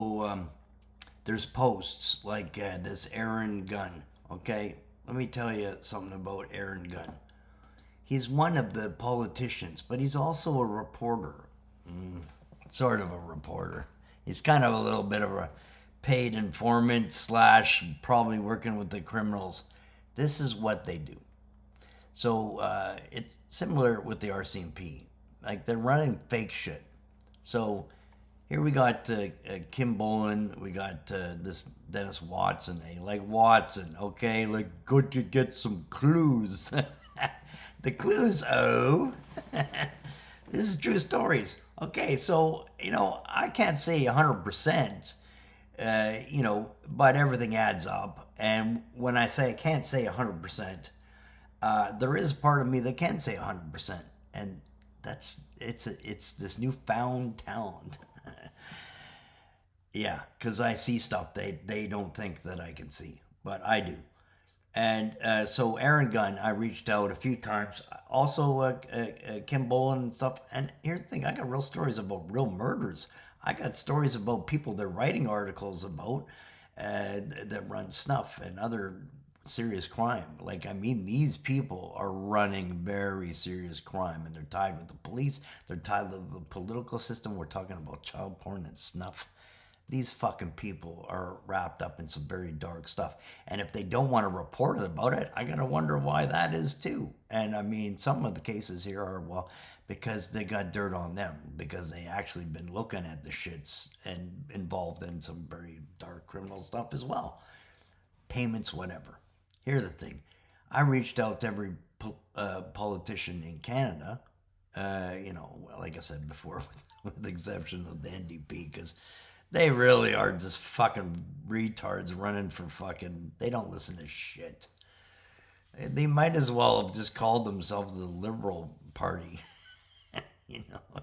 There's posts like this Aaron Gunn. Okay, let me tell you something about Aaron Gunn. He's one of the politicians, but he's also a reporter, sort of a reporter. He's kind of a little bit of a paid informant slash probably working with the criminals. This is what they do. So it's similar with the RCMP. Like they're running fake shit. So here we got Kim Bolan. We got this Dennis Watson. Like Watson, okay? Like, good to get some clues. The CluesOh. This is true stories. Okay, so, I can't say 100%, but everything adds up. And when I say I can't say 100%, there is a part of me that can say 100%. And it's this newfound talent. Yeah, because I see stuff they don't think that I can see, but I do. And so Aaron Gunn, I reached out a few times. Also, Kim Bolan and stuff. And here's the thing: I got real stories about real murders. I got stories about people they're writing articles about that run snuff and other serious crime. Like, I mean, these people are running very serious crime, and they're tied with the police. They're tied with the political system. We're talking about child porn and snuff. These fucking people are wrapped up in some very dark stuff. And if they don't want to report about it, I gotta wonder why that is too. And I mean, some of the cases here are, well, because they got dirt on them, because they actually been looking at the shits and involved in some very dark criminal stuff as well. Payments, whatever. Here's the thing: I reached out to every politician in Canada, like I said before, with the exception of the NDP, because they really are just fucking retards running for fucking. They don't listen to shit. They might as well have just called themselves the Liberal Party. you know.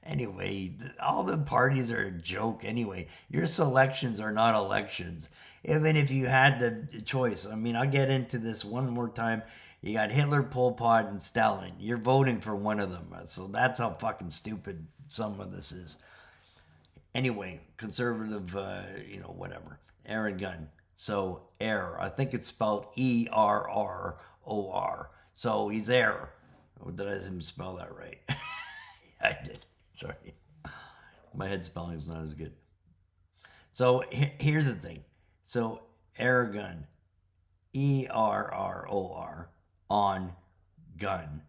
Anyway, all the parties are a joke anyway. Your selections are not elections. Even if you had the choice. I mean, I'll get into this one more time. You got Hitler, Pol Pot, and Stalin. You're voting for one of them. So that's how fucking stupid some of this is. Anyway, conservative, whatever. Aaron Gunn. So, Air. I think it's spelled Error. So, he's Air. Or did I even spell that right? I did. Sorry. My head spelling is not as good. So, here's the thing. So, Aaron Gunn. Error on gun.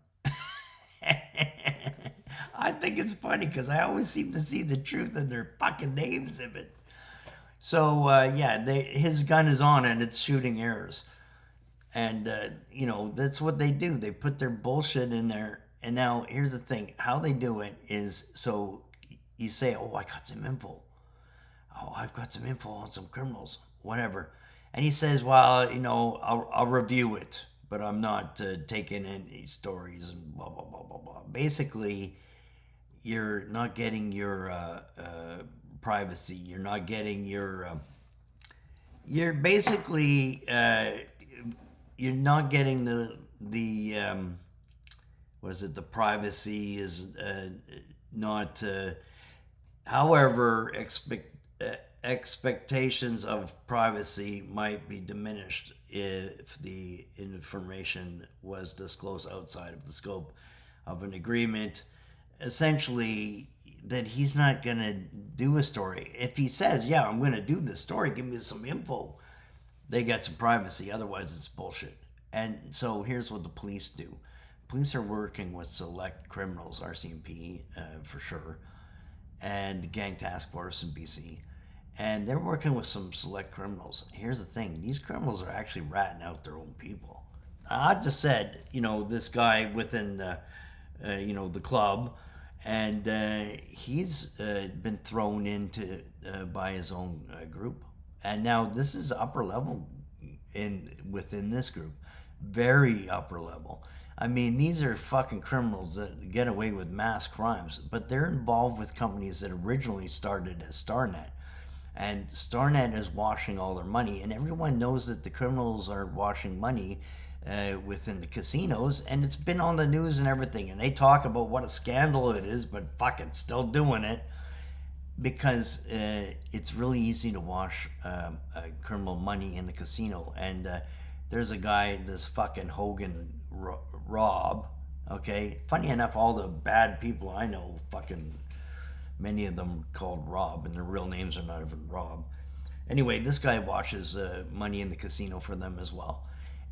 I think it's funny because I always seem to see the truth in their fucking names of it. So his gun is on and it's shooting arrows, and that's what they do. They put their bullshit in there. And now here's the thing: how they do it is, so you say, "Oh, I got some info. Oh, I've got some info on some criminals, whatever," and he says, "Well, I'll review it, but I'm not taking any stories and blah blah blah blah blah." Basically, you're not getting your privacy. You're not getting your. You're basically you're not getting the what is it? The privacy is not. However, expectations of privacy might be diminished if the information was disclosed outside of the scope of an agreement. Essentially, that he's not going to do a story. If he says, yeah, I'm going to do this story, give me some info, they get some privacy. Otherwise, it's bullshit. And so here's what the police do. Police are working with select criminals, RCMP for sure, and Gang Task Force in BC. And they're working with some select criminals. Here's the thing: these criminals are actually ratting out their own people. I just said, this guy within the club, and he's been thrown into by his own group. And now this is upper level within this group, very upper level. I mean, these are fucking criminals that get away with mass crimes, but they're involved with companies that originally started as Starnet. And Starnet is washing all their money, and everyone knows that the criminals are washing money within the casinos, and it's been on the news and everything. And they talk about what a scandal it is, but fucking still doing it. because it's really easy to wash criminal money in the casino. And there's a guy, this fucking Hogan Rob. Okay, funny enough, all the bad people I know, fucking many of them called Rob, and their real names are not even Rob. Anyway, this guy washes money in the casino for them as well.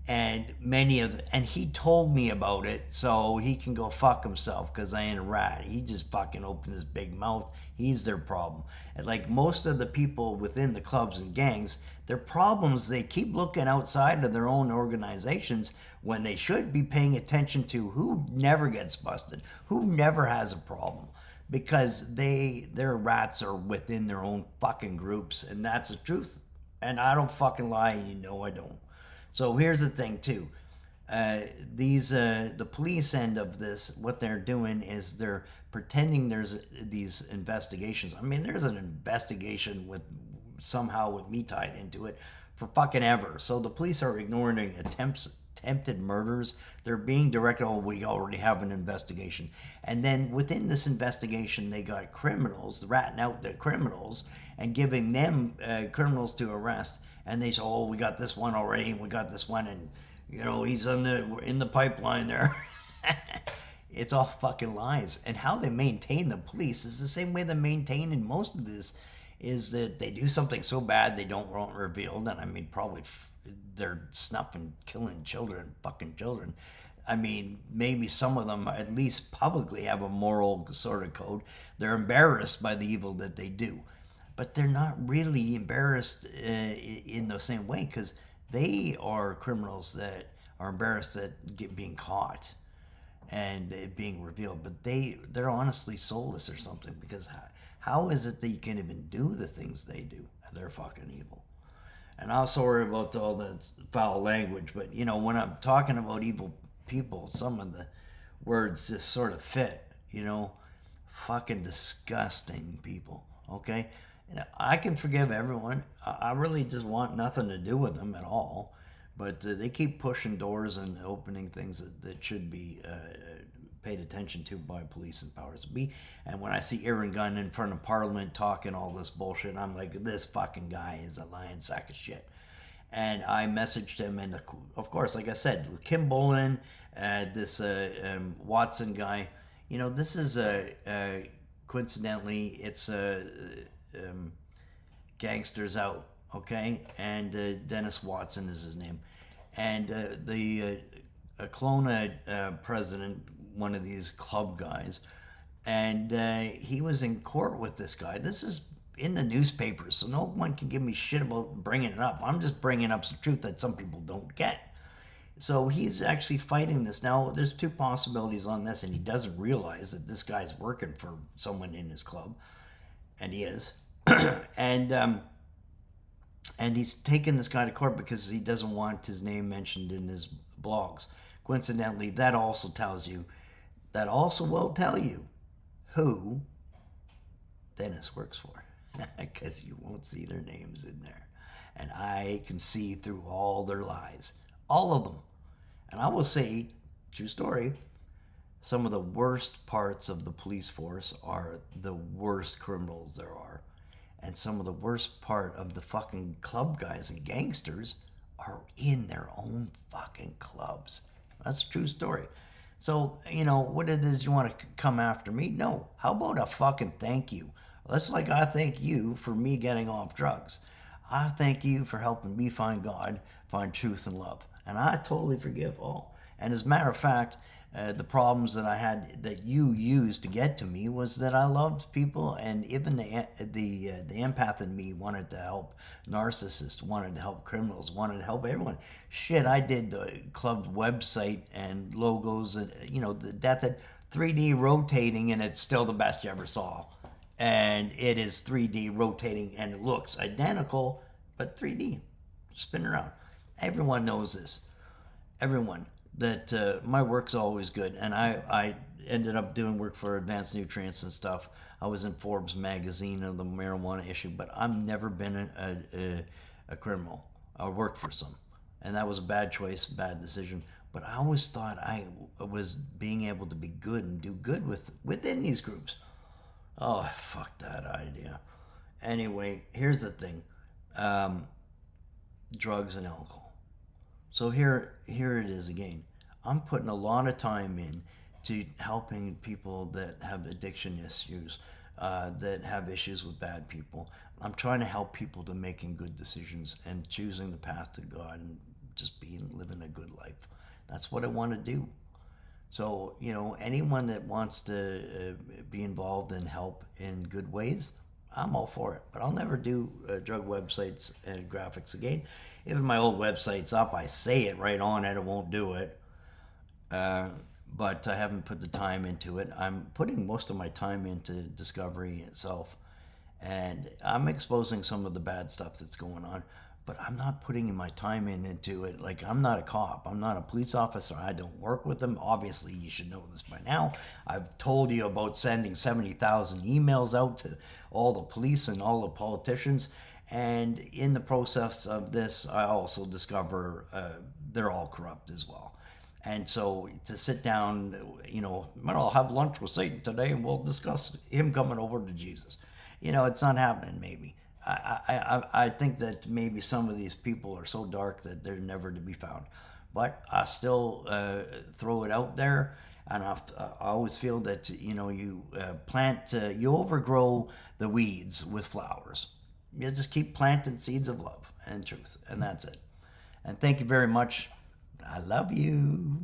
And and he told me about it, so he can go fuck himself, because I ain't a rat. He just fucking opened his big mouth. He's their problem. And like most of the people within the clubs and gangs, their problems, they keep looking outside of their own organizations when they should be paying attention to who never gets busted, who never has a problem, because their rats are within their own fucking groups, and that's the truth. And I don't fucking lie, you know I don't. So here's the thing too. The police end of this, what they're doing is they're pretending there's these investigations. I mean, there's an investigation with me tied into it for fucking ever. So the police are ignoring attempted murders. They're being directed, oh, we already have an investigation. And then within this investigation, they got criminals, ratting out the criminals and giving them criminals to arrest. And they say, oh, we got this one already, and we got this one, and he's in the pipeline there. It's all fucking lies. And how they maintain the police is the same way they maintain in most of this, is that they do something so bad they don't want revealed. And I mean, probably they're snuffing, killing children, fucking children. I mean, maybe some of them at least publicly have a moral sort of code. They're embarrassed by the evil that they do. But they're not really embarrassed in the same way, because they are criminals that are embarrassed at being caught and being revealed. But they're honestly soulless or something, because how is it that you can even do the things they do? They're fucking evil. And I'm sorry about all the foul language, but when I'm talking about evil people, some of the words just sort of fit, fucking disgusting people, okay? I can forgive everyone. I really just want nothing to do with them at all. But they keep pushing doors and opening things that should be paid attention to by police and powers that be. And when I see Aaron Gunn in front of Parliament talking all this bullshit, I'm like, this fucking guy is a lying sack of shit. And I messaged him, and of course, like I said, with Kim Bolan, this Watson guy, this is coincidentally, it's Gangsters out, okay? And Dennis Watson is his name. And the Kelowna president, one of these club guys, and he was in court with this guy. This is in the newspapers, so no one can give me shit about bringing it up. I'm just bringing up some truth that some people don't get. So he's actually fighting this. Now, there's two possibilities on this, and he doesn't realize that this guy's working for someone in his club, and he is. And he's taken this guy to court because he doesn't want his name mentioned in his blogs. Coincidentally, that also will tell you who Dennis works for, because you won't see their names in there. And I can see through all their lies, all of them. And I will say, true story, some of the worst parts of the police force are the worst criminals there are. And some of the worst part of the fucking club guys and gangsters are in their own fucking clubs. That's a true story. So, what it is, you want to come after me? No. How about a fucking thank you? That's like I thank you for me getting off drugs. I thank you for helping me find God, find truth and love. And I totally forgive all. And as a matter of fact, the problems that I had that you used to get to me was that I loved people, and even the empath in me wanted to help narcissists, wanted to help criminals, wanted to help everyone. Shit, I did the club's website and logos, and the death at 3D rotating, and it's still the best you ever saw. And it is 3D rotating, and it looks identical, but 3D, spin around. Everyone knows this. Everyone. That my work's always good, and I ended up doing work for Advanced Nutrients and stuff. I was in Forbes magazine of the marijuana issue, but I've never been a criminal. I worked for some, and that was a bad choice, bad decision. But I always thought I was being able to be good and do good within these groups. Oh, fuck that idea. Anyway, here's the thing. Um, Drugs and alcohol. So here it is again. I'm putting a lot of time in to helping people that have addiction issues, that have issues with bad people. I'm trying to help people to making good decisions and choosing the path to God and just being living a good life. That's what I want to do. So, anyone that wants to be involved and help in good ways, I'm all for it. But I'll never do drug websites and graphics again. Even my old website's up. I say it right on it. I won't do it. Uh, but I haven't put the time into it. I'm putting most of my time into discovery itself. And I'm exposing some of the bad stuff that's going on, but I'm not putting my time into it. Like, I'm not a cop, I'm not a police officer, I don't work with them. Obviously, you should know this by now. I've told you about sending 70,000 emails out to all the police and all the politicians. And in the process of this, I also discover they're all corrupt as well. And so to sit down, I'll have lunch with Satan today and we'll discuss him coming over to Jesus. It's not happening, maybe. I think that maybe some of these people are so dark that they're never to be found. But I still throw it out there. And I always feel that, you plant, you overgrow the weeds with flowers. You just keep planting seeds of love and truth. And that's it. And thank you very much. I love you.